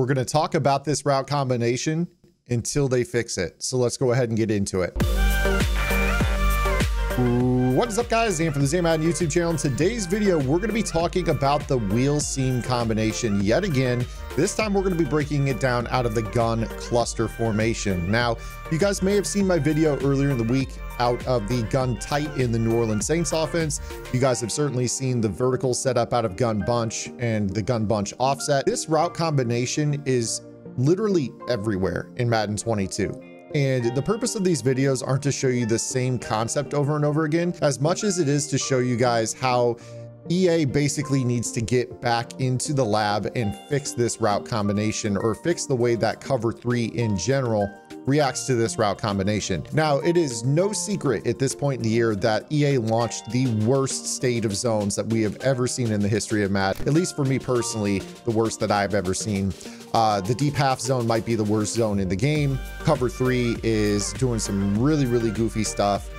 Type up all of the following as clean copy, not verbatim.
We're going to talk about this route combination until they fix it. So let's go ahead and get into it. What is up, guys? Dan from the Madden YouTube channel. In today's video, we're going to be talking about the wheel seam combination yet again. This time we're going to be breaking it down out of the gun cluster formation. Now, you guys may have seen my video earlier in the week out of the gun tight in the New Orleans Saints offense. You guys have certainly seen the vertical setup out of gun bunch and the gun bunch offset. This route combination is literally everywhere in Madden 22. And the purpose of these videos aren't to show you the same concept over and over again, as much as it is to show you guys how EA basically needs to get back into the lab and fix this route combination, or fix the way that cover 3 in general reacts to this route combination. Now, it is no secret at this point in the year that EA launched the worst state of zones that we have ever seen in the history of Madden. At least for me personally, the worst that I've ever seen. The deep half zone might be the worst zone in the game. Cover 3 is doing some really goofy stuff.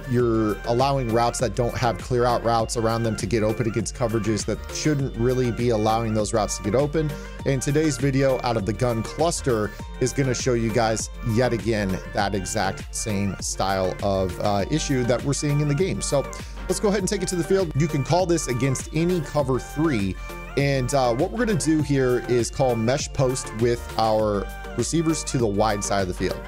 You're allowing routes that don't have clear out routes around them to get open against coverages that shouldn't really be allowing those routes to get open. And today's video out of the gun cluster is going to show you guys yet again that exact same style of issue that we're seeing in the game. So let's go ahead and take it to the field. You can call this against any cover 3. And what we're going to do here is call mesh post with our receivers to the wide side of the field.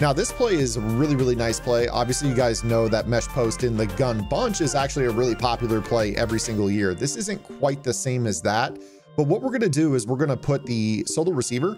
Now, this play is a really nice play. Obviously, you guys know that mesh post in the gun bunch is actually a really popular play every single year. This isn't quite the same as that, but what we're going to do is we're going to put the solo receiver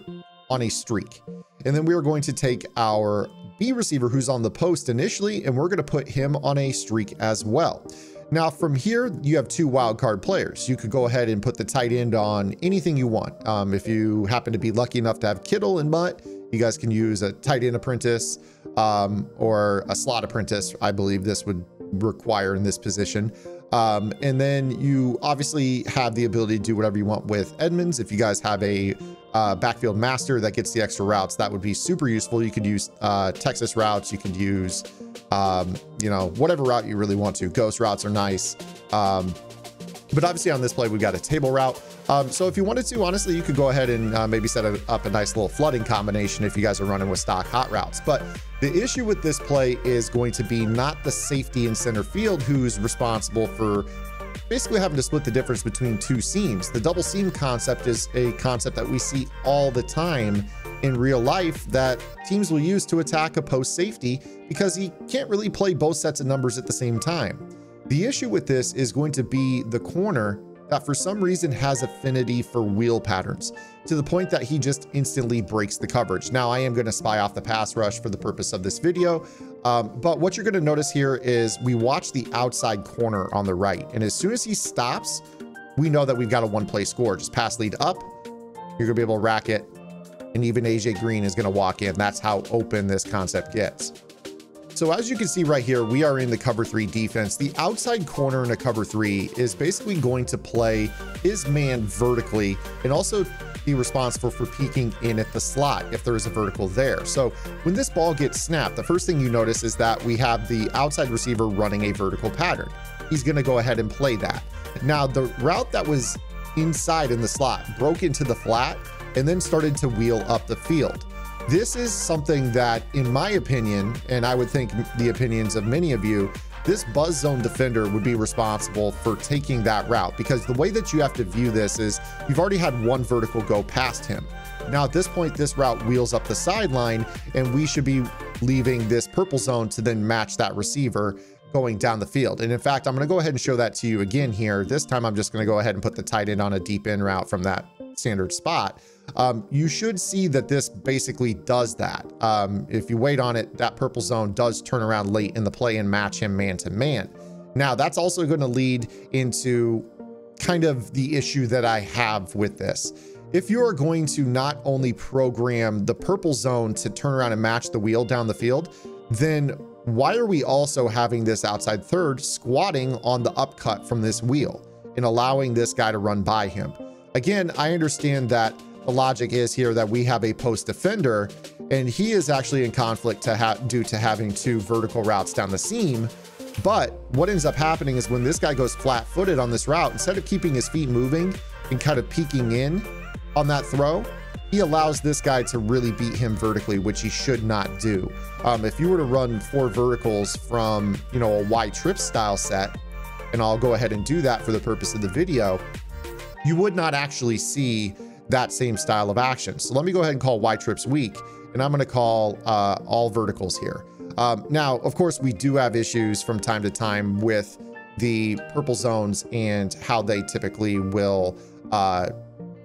on a streak. And then we are going to take our B receiver who's on the post initially, and we're going to put him on a streak as well. Now, from here, you have 2 wildcard players. You could go ahead and put the tight end on anything you want. If you happen to be lucky enough to have Kittle and Mutt, you guys can use a tight end apprentice or a slot apprentice. I believe this would require in this position. And then you obviously have the ability to do whatever you want with Edmonds. If you guys have a backfield master that gets the extra routes, that would be super useful. You could use Texas routes. You could use, you know, whatever route you really want to. Ghost routes are nice. But obviously on this play, we've got a table route. So if you wanted to, honestly, you could go ahead and maybe set up a nice little flooding combination if you guys are running with stock hot routes. But the issue with this play is going to be not the safety in center field who's responsible for basically having to split the difference between 2 seams. The double seam concept is a concept that we see all the time in real life that teams will use to attack a post safety because he can't really play both sets of numbers at the same time. The issue with this is going to be the corner that for some reason has affinity for wheel patterns to the point that he just instantly breaks the coverage. Now, I am going to spy off the pass rush for the purpose of this video, but what you're going to notice here is we watch the outside corner on the right, and as soon as he stops, we know that we've got a 1-play score. Just pass lead up, you're going to be able to rack it, and even AJ Green is going to walk in. That's how open this concept gets. So as you can see right here, we are in the cover 3 defense. The outside corner in a cover 3 is basically going to play his man vertically and also be responsible for peeking in at the slot if there is a vertical there. So when this ball gets snapped, the first thing you notice is that we have the outside receiver running a vertical pattern. He's going to go ahead and play that. Now, the route that was inside in the slot broke into the flat and then started to wheel up the field. This is something that, in my opinion, and I would think the opinions of many of you, this buzz zone defender would be responsible for taking that route, because the way that you have to view this is you've already had 1 vertical go past him. Now at this point, this route wheels up the sideline, and we should be leaving this purple zone to then match that receiver going down the field. And in fact, I'm going to go ahead and show that to you again here. This time I'm just going to go ahead and put the tight end on a deep in route from that standard spot. You should see that this basically does that. If you wait on it, that purple zone does turn around late in the play and match him man to man. Now, that's also going to lead into kind of the issue that I have with this. If you are going to not only program the purple zone to turn around and match the wheel down the field, then why are we also having this outside third squatting on the upcut from this wheel and allowing this guy to run by him? Again, I understand that the logic is here that we have a post defender and he is actually in conflict due to having 2 vertical routes down the seam. But what ends up happening is when this guy goes flat-footed on this route, instead of keeping his feet moving and kind of peeking in, on that throw, he allows this guy to really beat him vertically, which he should not do. If you were to run 4 verticals from, you know, a Y trip style set, and I'll go ahead and do that for the purpose of the video, you would not actually see that same style of action. So let me go ahead and call Y trips weak, and I'm going to call all verticals here. Now, of course, we do have issues from time to time with the purple zones and how they typically will,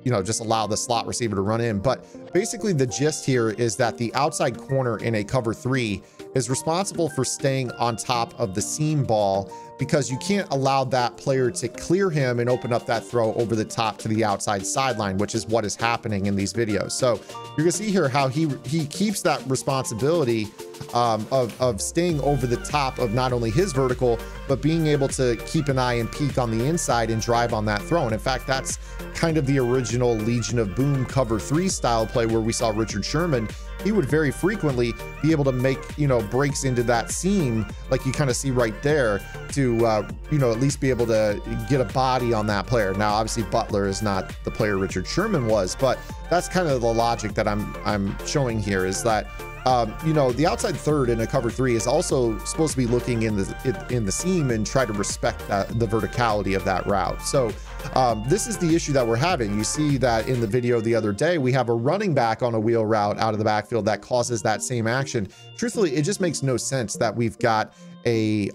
you know, just allow the slot receiver to run in. But basically the gist here is that the outside corner in a cover 3 is responsible for staying on top of the seam ball, because you can't allow that player to clear him and open up that throw over the top to the outside sideline, which is what is happening in these videos. So you're gonna see here how he keeps that responsibility of staying over the top of not only his vertical, but being able to keep an eye and peek on the inside and drive on that throw. And in fact, that's kind of the original Legion of Boom cover 3 style play where we saw Richard Sherman. He would very frequently be able to make, you know, breaks into that seam, like you kind of see right there, to, you know, at least be able to get a body on that player. Now, obviously Butler is not the player Richard Sherman was, but that's kind of the logic that I'm showing here, is that, you know, the outside third in a cover 3 is also supposed to be looking in the seam and try to respect the verticality of that route. So this is the issue that we're having. You see that in the video the other day, we have a running back on a wheel route out of the backfield that causes that same action. Truthfully, it just makes no sense that we've got a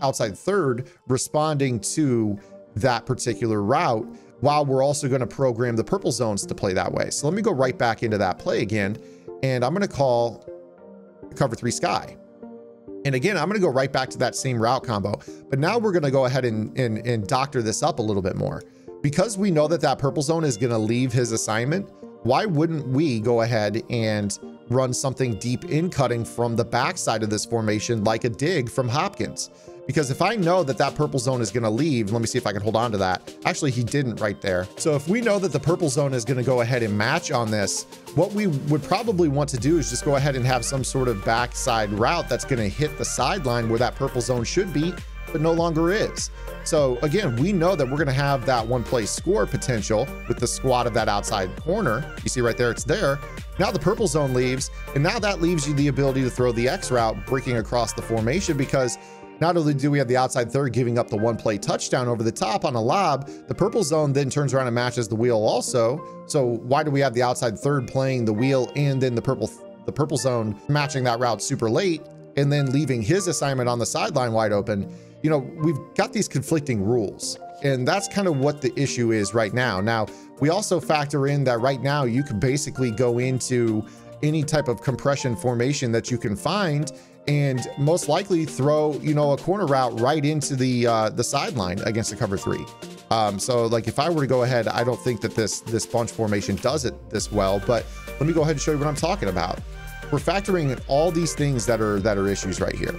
outside third responding to that particular route while we're also going to program the purple zones to play that way. So let me go right back into that play again, and I'm going to call cover 3 sky. And again, I'm going to go right back to that same route combo, but now we're going to go ahead and doctor this up a little bit more. Because we know that that purple zone is going to leave his assignment, why wouldn't we go ahead and run something deep in cutting from the backside of this formation, like a dig from Hopkins? Because if I know that that purple zone is going to leave, let me see if I can hold on to that. Actually, he didn't right there. So if we know that the purple zone is going to go ahead and match on this, what we would probably want to do is just go ahead and have some sort of backside route that's going to hit the sideline where that purple zone should be, but no longer is. So again, we know that we're going to have that one play score potential with the squat of that outside corner. You see right there, it's there. Now the purple zone leaves, and now that leaves you the ability to throw the X route breaking across the formation, because not only do we have the outside third giving up the one play touchdown over the top on a lob, the purple zone then turns around and matches the wheel also. So why do we have the outside third playing the wheel and then the purple zone matching that route super late and then leaving his assignment on the sideline wide open? You know, we've got these conflicting rules, and that's kind of what the issue is right now. Now, we also factor in that right now you can basically go into any type of compression formation that you can find and most likely throw, you know, a corner route right into the sideline against the cover 3. So like if I were to go ahead, I don't think that this bunch formation does it this well, but let me go ahead and show you what I'm talking about. We're factoring in all these things that are issues right here.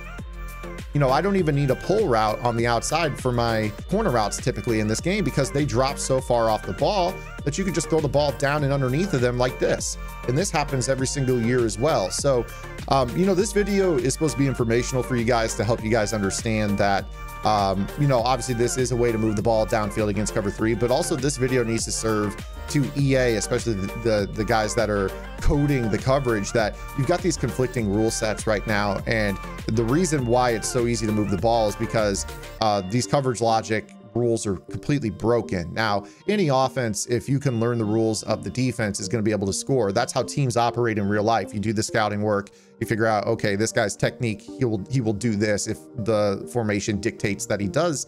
You know, I don't even need a pull route on the outside for my corner routes typically in this game, because they drop so far off the ball that you can just throw the ball down and underneath of them like this. And this happens every single year as well. So, you know, this video is supposed to be informational for you guys to help you guys understand that, you know, obviously this is a way to move the ball downfield against cover 3, but also this video needs to serve to EA, especially the guys that are coding the coverage, that you've got these conflicting rule sets right now. And the reason why it's so easy to move the ball is because these coverage logic rules are completely broken. Now, any offense, if you can learn the rules of the defense, is going to be able to score. That's how teams operate in real life. You do the scouting work, you figure out, okay, this guy's technique, he will do this if the formation dictates that he does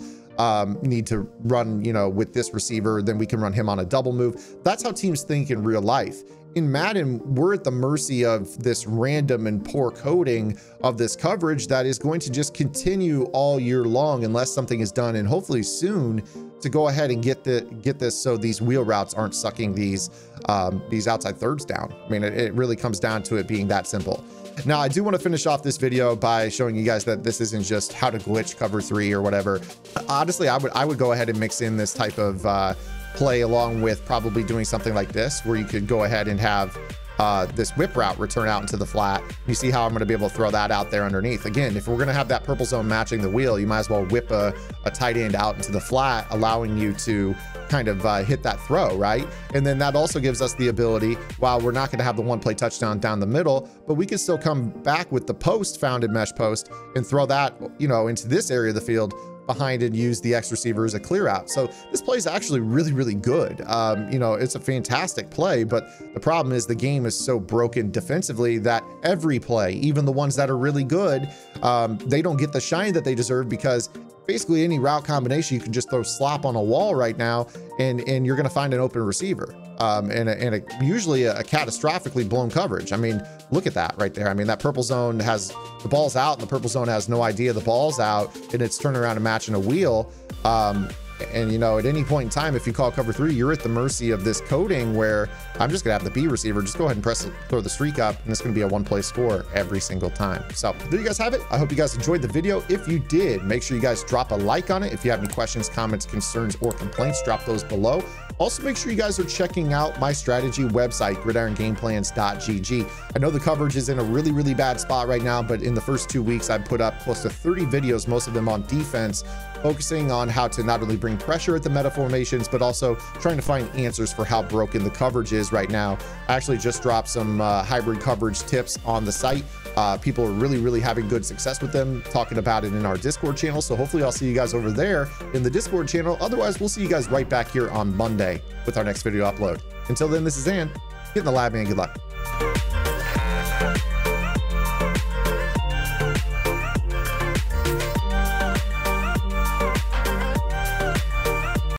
need to run, you know, with this receiver, then we can run him on a double move. That's how teams think in real life. In Madden, we're at the mercy of this random and poor coding of this coverage that is going to just continue all year long unless something is done, and hopefully soon, to go ahead and get this so these wheel routes aren't sucking these outside thirds down. I mean, it really comes down to it being that simple. Now, I do want to finish off this video by showing you guys that this isn't just how to glitch cover 3 or whatever. Honestly, I would go ahead and mix in this type of play along with probably doing something like this, where you could go ahead and have this whip route return out into the flat. You see how I'm going to be able to throw that out there underneath. Again, if we're going to have that purple zone matching the wheel, you might as well whip a tight end out into the flat, allowing you to kind of hit that throw, right? And then that also gives us the ability, while we're not going to have the one play touchdown down the middle, but we can still come back with the post found in mesh post and throw that, you know, into this area of the field behind and use the X receiver as a clear out. So this play is actually really, really good. You know, it's a fantastic play, but the problem is the game is so broken defensively that every play, even the ones that are really good, they don't get the shine that they deserve, because basically any route combination, you can just throw slop on a wall right now and you're going to find an open receiver, and usually a catastrophically blown coverage. I mean, look at that right there. I mean, that purple zone has the ball's out and the purple zone has no idea the ball's out, and it's turning around and matching a wheel. And you know, at any point in time, if you call cover 3, you're at the mercy of this coding where I'm just gonna have the B receiver just go ahead and throw the streak up, and it's gonna be a one play score every single time. So there you guys have it. I hope you guys enjoyed the video. If you did, make sure you guys drop a like on it. If you have any questions, comments, concerns, or complaints, drop those below. Also, make sure you guys are checking out my strategy website, gridirongameplans.gg. I know the coverage is in a really, really bad spot right now, but in the first 2 weeks, I put up close to 30 videos, most of them on defense, focusing on how to not only bring pressure at the meta formations, but also trying to find answers for how broken the coverage is right now. I actually just dropped some hybrid coverage tips on the site. People are really, really having good success with them, talking about it in our Discord channel. So hopefully I'll see you guys over there in the Discord channel. Otherwise, we'll see you guys right back here on Monday with our next video upload. Until then, this is Zan. Get in the lab, man. Good luck.